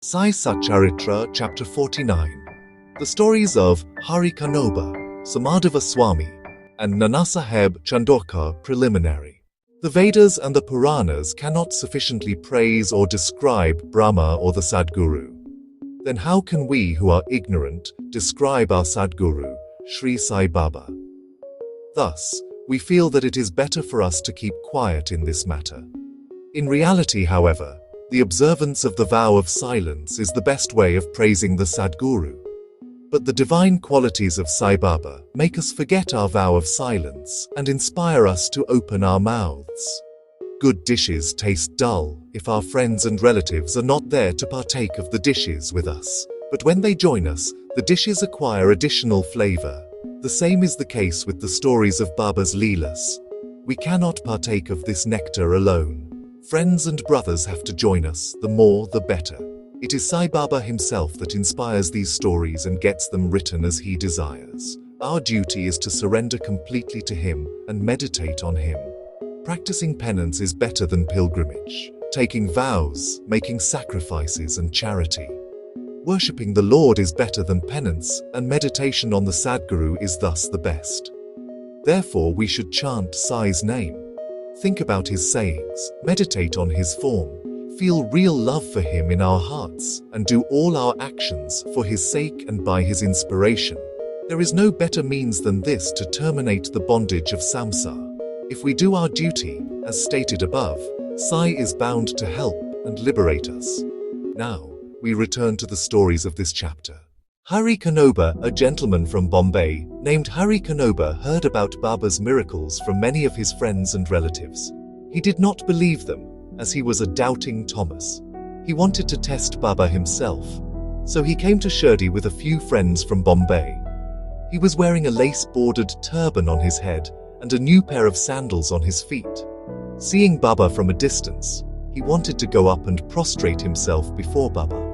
Sai Satcharitra, Chapter 49. The stories of Hari Kanoba, Somadeva Swami, and Nanasaheb Chandorkar preliminary. The Vedas and the Puranas cannot sufficiently praise or describe Brahma or the Sadguru. Then how can we who are ignorant describe our Sadguru, Shri Sai Baba? Thus, we feel that it is better for us to keep quiet in this matter. In reality, however, the observance of the vow of silence is the best way of praising the Sadguru. But the divine qualities of Sai Baba make us forget our vow of silence and inspire us to open our mouths. Good dishes taste dull if our friends and relatives are not there to partake of the dishes with us. But when they join us, the dishes acquire additional flavor. The same is the case with the stories of Baba's Leelas. We cannot partake of this nectar alone. Friends and brothers have to join us, the more the better. It is Sai Baba himself that inspires these stories and gets them written as he desires. Our duty is to surrender completely to him and meditate on him. Practicing penance is better than pilgrimage, taking vows, making sacrifices and charity. Worshipping the Lord is better than penance, and meditation on the Sadguru is thus the best. Therefore we should chant Sai's name. Think about his sayings, meditate on his form, feel real love for him in our hearts, and do all our actions for his sake and by his inspiration. There is no better means than this to terminate the bondage of samsara. If we do our duty, as stated above, Sai is bound to help and liberate us. Now, we return to the stories of this chapter. Hari Kanoba, a gentleman from Bombay, named Hari Kanoba, heard about Baba's miracles from many of his friends and relatives. He did not believe them, as he was a doubting Thomas. He wanted to test Baba himself, so he came to Shirdi with a few friends from Bombay. He was wearing a lace-bordered turban on his head and a new pair of sandals on his feet. Seeing Baba from a distance, he wanted to go up and prostrate himself before Baba.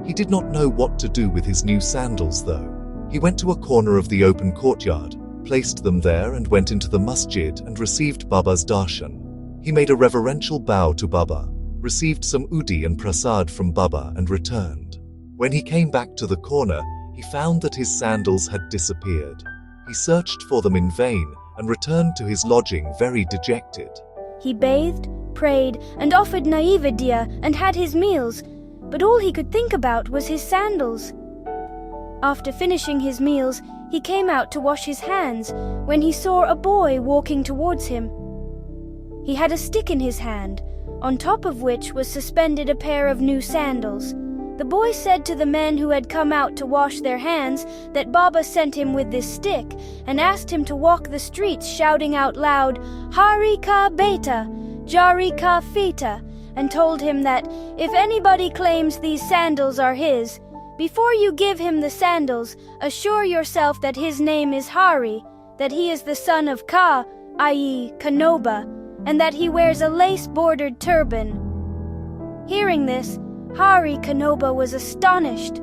He did not know what to do with his new sandals though. He went to a corner of the open courtyard, placed them there and went into the masjid and received Baba's darshan. He made a reverential bow to Baba, received some udi and prasad from Baba and returned. When he came back to the corner, he found that his sandals had disappeared. He searched for them in vain and returned to his lodging very dejected. He bathed, prayed, and offered naivedya and had his meals, but all he could think about was his sandals. After finishing his meals, he came out to wash his hands when he saw a boy walking towards him. He had a stick in his hand, on top of which was suspended a pair of new sandals. The boy said to the men who had come out to wash their hands that Baba sent him with this stick and asked him to walk the streets shouting out loud, "Hari ka beta, Jari ka fita," and told him that if anybody claims these sandals are his, before you give him the sandals, assure yourself that his name is Hari, that he is the son of Ka, i.e. Kanoba, and that he wears a lace-bordered turban. Hearing this, Hari Kanoba was astonished.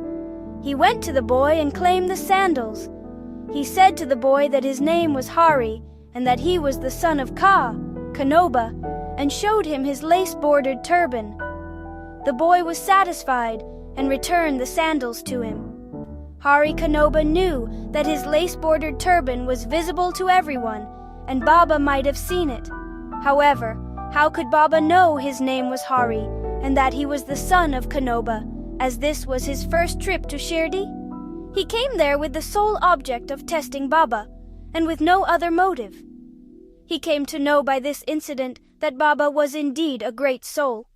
He went to the boy and claimed the sandals. He said to the boy that his name was Hari, and that he was the son of Ka, Kanoba, and showed him his lace-bordered turban. The boy was satisfied and returned the sandals to him. Hari Kanoba knew that his lace-bordered turban was visible to everyone, and Baba might have seen it. However, how could Baba know his name was Hari, and that he was the son of Kanoba, as this was his first trip to Shirdi? He came there with the sole object of testing Baba, and with no other motive. He came to know by this incident that Baba was indeed a great soul.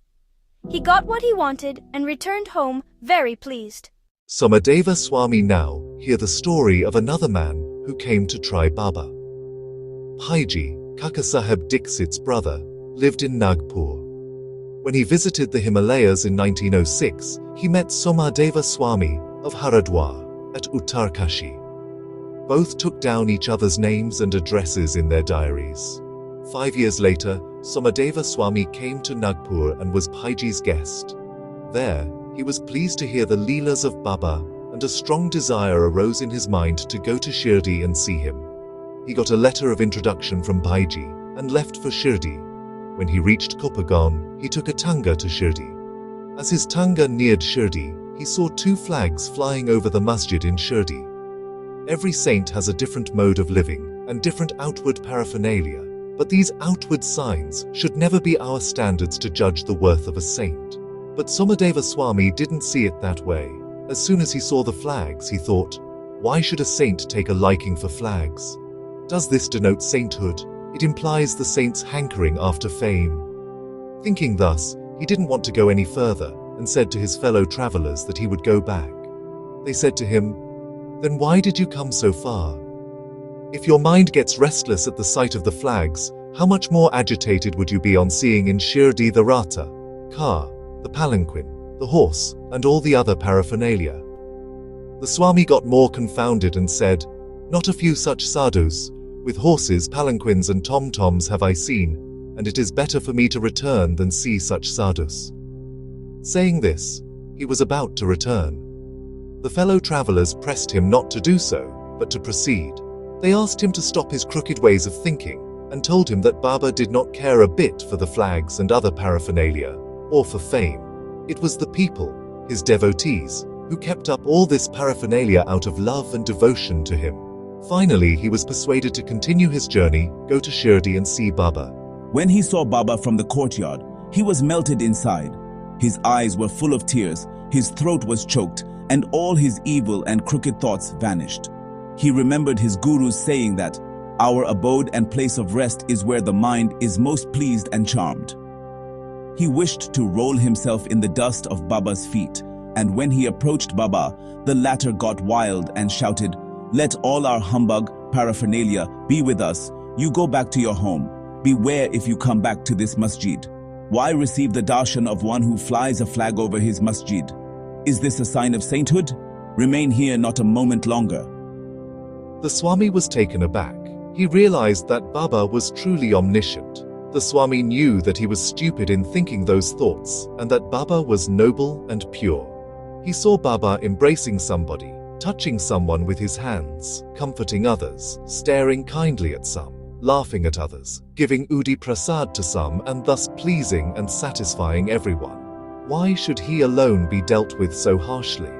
He got what he wanted and returned home very pleased. Somadeva Swami now hear the story of another man who came to try Baba. Bhaiji, Kakasaheb Dixit's brother, lived in Nagpur. When he visited the Himalayas in 1906, he met Somadeva Swami of Haridwar at Uttarkashi. Both took down each other's names and addresses in their diaries. 5 years later, Somadeva Swami came to Nagpur and was Bhaiji's guest. There, he was pleased to hear the Leelas of Baba, and a strong desire arose in his mind to go to Shirdi and see him. He got a letter of introduction from Bhaiji and left for Shirdi. When he reached Kopagon, he took a tanga to Shirdi. As his Tanga neared Shirdi, he saw 2 flags flying over the masjid in Shirdi. Every saint has a different mode of living and different outward paraphernalia, but these outward signs should never be our standards to judge the worth of a saint. But Somadeva Swami didn't see it that way. As soon as he saw the flags, he thought, why should a saint take a liking for flags? Does this denote sainthood? It implies the saint's hankering after fame. Thinking thus, he didn't want to go any further and said to his fellow travelers that he would go back. They said to him, then why did you come so far? If your mind gets restless at the sight of the flags, how much more agitated would you be on seeing in Shirdi the Ratha, car, the palanquin, the horse, and all the other paraphernalia? The Swami got more confounded and said, not a few such sadhus, with horses, palanquins and tom-toms have I seen, and it is better for me to return than see such sadhus. Saying this, he was about to return. The fellow travelers pressed him not to do so, but to proceed. They asked him to stop his crooked ways of thinking, and told him that Baba did not care a bit for the flags and other paraphernalia, or for fame. It was the people, his devotees, who kept up all this paraphernalia out of love and devotion to him. Finally, he was persuaded to continue his journey, go to Shirdi and see Baba. When he saw Baba from the courtyard, he was melted inside. His eyes were full of tears, his throat was choked, and all his evil and crooked thoughts vanished. He remembered his guru's saying that our abode and place of rest is where the mind is most pleased and charmed. He wished to roll himself in the dust of Baba's feet, and when he approached Baba, the latter got wild and shouted, let all our humbug, paraphernalia, be with us. You go back to your home. Beware if you come back to this masjid. Why receive the darshan of one who flies a flag over his masjid? Is this a sign of sainthood? Remain here not a moment longer. The Swami was taken aback. He realized that Baba was truly omniscient. The Swami knew that he was stupid in thinking those thoughts, and that Baba was noble and pure. He saw Baba embracing somebody, touching someone with his hands, comforting others, staring kindly at some, laughing at others, giving Udi Prasad to some, and thus pleasing and satisfying everyone. Why should he alone be dealt with so harshly?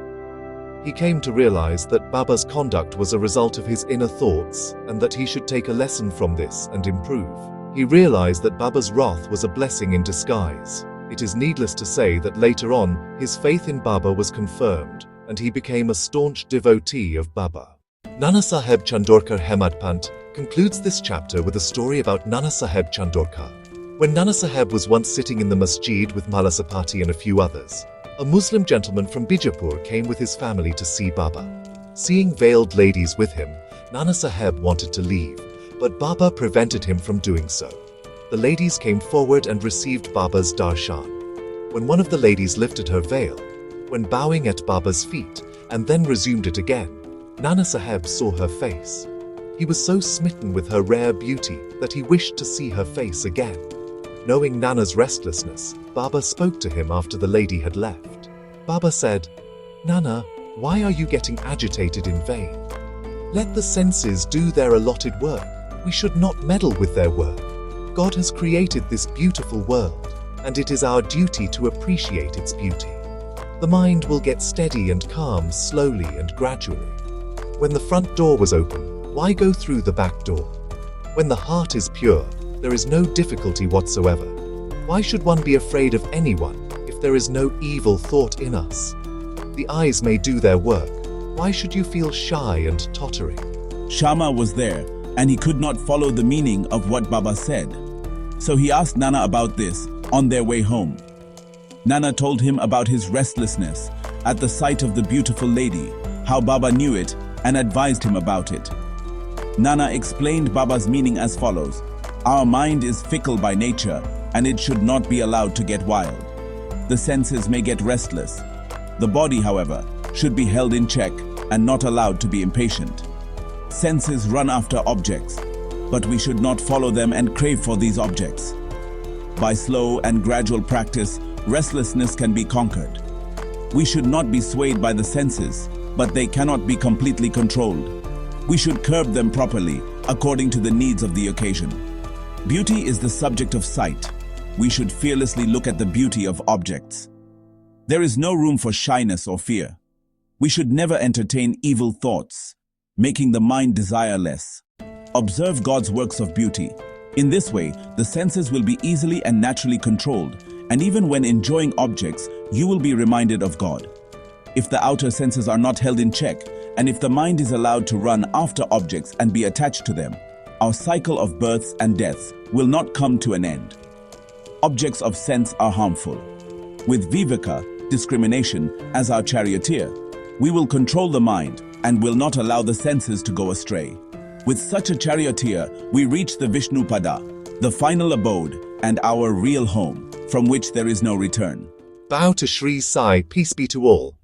He came to realize that Baba's conduct was a result of his inner thoughts, and that he should take a lesson from this and improve. He realized that Baba's wrath was a blessing in disguise. It is needless to say that later on, his faith in Baba was confirmed, and he became a staunch devotee of Baba. Nanasaheb Chandorkar Hemadpant concludes this chapter with a story about Nanasaheb Chandorkar. When Nanasaheb was once sitting in the masjid with Malasapati and a few others, a Muslim gentleman from Bijapur came with his family to see Baba. Seeing veiled ladies with him, Nanasaheb wanted to leave, but Baba prevented him from doing so. The ladies came forward and received Baba's darshan. When one of the ladies lifted her veil, when bowing at Baba's feet, and then resumed it again, Nanasaheb saw her face. He was so smitten with her rare beauty that he wished to see her face again. Knowing Nana's restlessness, Baba spoke to him after the lady had left. Baba said, Nana, why are you getting agitated in vain? Let the senses do their allotted work. We should not meddle with their work. God has created this beautiful world, and it is our duty to appreciate its beauty. The mind will get steady and calm slowly and gradually. When the front door was open, why go through the back door? When the heart is pure, there is no difficulty whatsoever. Why should one be afraid of anyone if there is no evil thought in us? The eyes may do their work. Why should you feel shy and tottering? Shama was there, and he could not follow the meaning of what Baba said. So he asked Nana about this on their way home. Nana told him about his restlessness at the sight of the beautiful lady, how Baba knew it and advised him about it. Nana explained Baba's meaning as follows. Our mind is fickle by nature, and it should not be allowed to get wild. The senses may get restless. The body, however, should be held in check and not allowed to be impatient. Senses run after objects, but we should not follow them and crave for these objects. By slow and gradual practice, restlessness can be conquered. We should not be swayed by the senses, but they cannot be completely controlled. We should curb them properly, according to the needs of the occasion. Beauty is the subject of sight. We should fearlessly look at the beauty of objects. There is no room for shyness or fear. We should never entertain evil thoughts, making the mind desireless. Observe God's works of beauty. In this way, the senses will be easily and naturally controlled, and even when enjoying objects, you will be reminded of God. If the outer senses are not held in check, and if the mind is allowed to run after objects and be attached to them, our cycle of births and deaths will not come to an end. Objects of sense are harmful. With Viveka, discrimination, as our charioteer, we will control the mind and will not allow the senses to go astray. With such a charioteer, we reach the Vishnupada, the final abode and our real home, from which there is no return. Bow to Shri Sai, peace be to all.